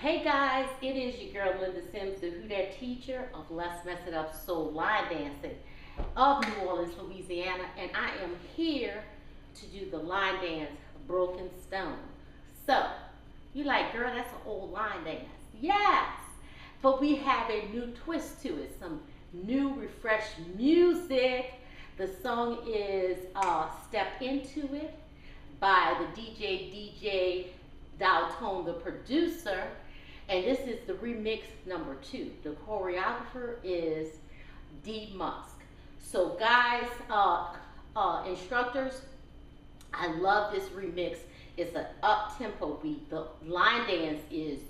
Hey guys, it is your girl Linda Sims, the Who Dat teacher of Let's Mess It Up Soul Line Dancing of New Orleans, Louisiana, and I am here to do the line dance Broken Stone. So, you like, girl, that's an old line dance. Yes, but we have a new twist to it, some new refreshed music. The song is Step Into It by the DJ Daltone, the producer, and this is the remix number 2. The choreographer is Dee Musk. So guys, instructors, I love this remix. It's an up-tempo beat. The line dance is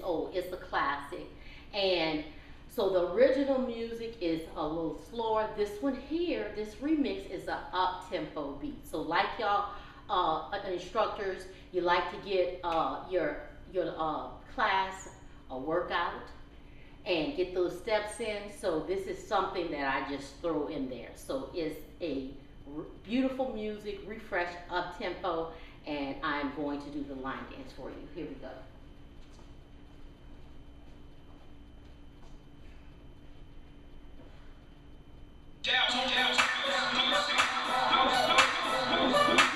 old. It's a classic. And so the original music is a little slower. This one here, this remix is an up-tempo beat. So like y'all instructors, you like to get your class a workout and get those steps in. So this is something that I just throw in there. So it's a beautiful music, refreshed, up-tempo, and I'm going to do the line dance for you. Here we go.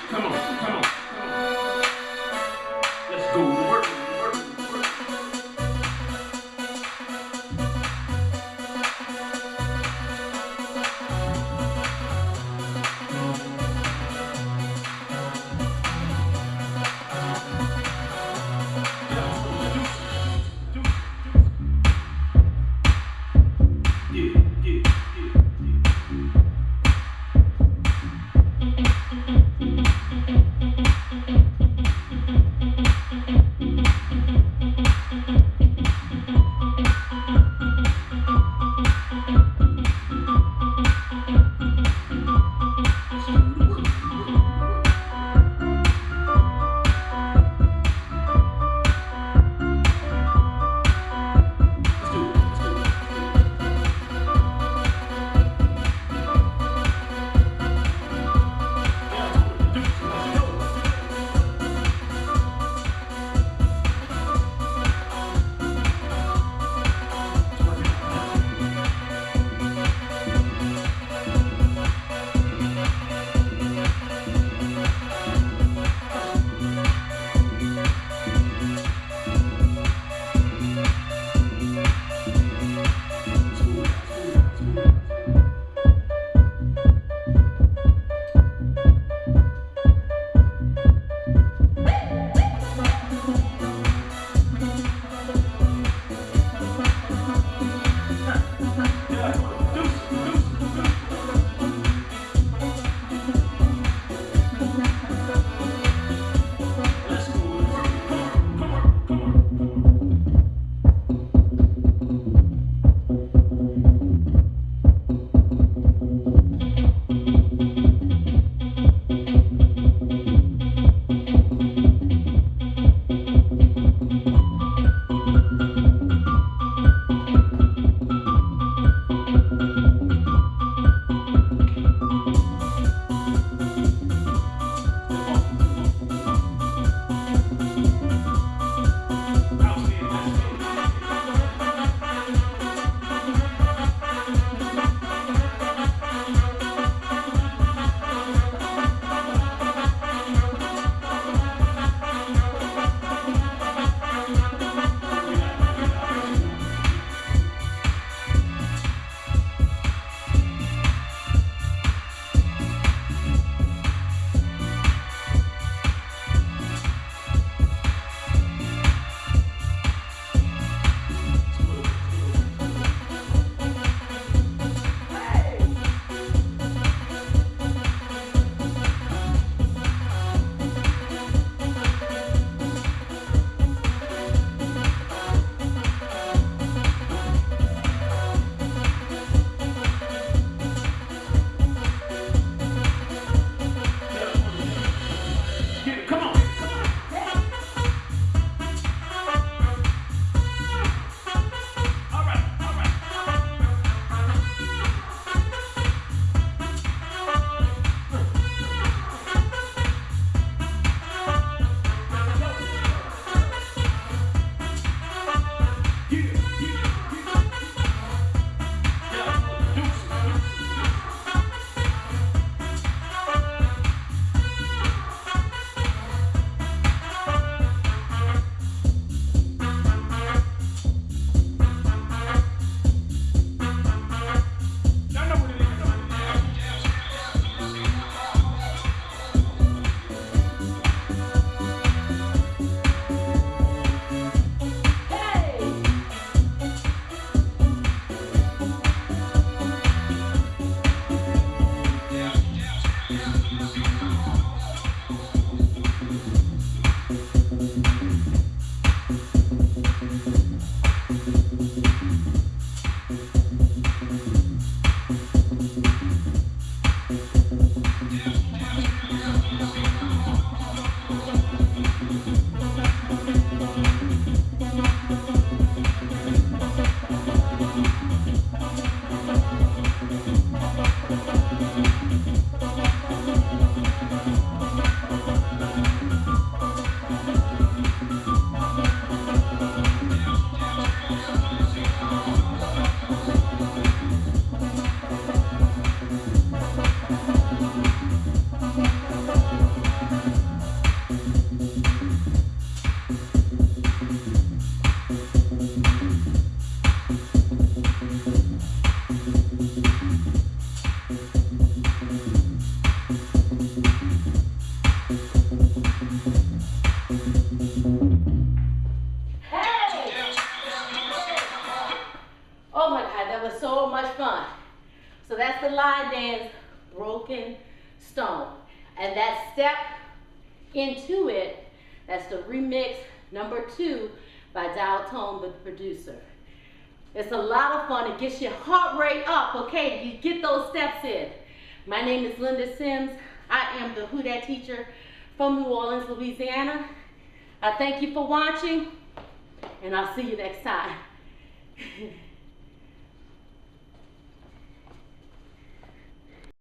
Come on. Let's go to work. Oh my God, that was so much fun. So that's the line dance, Broken Stone. And that step into it, that's the remix number 2 by Dial Tone, the producer. It's a lot of fun. It gets your heart rate up, okay? You get those steps in. My name is Linda Sims. I am the Who Dat teacher from New Orleans, Louisiana. I thank you for watching, and I'll see you next time.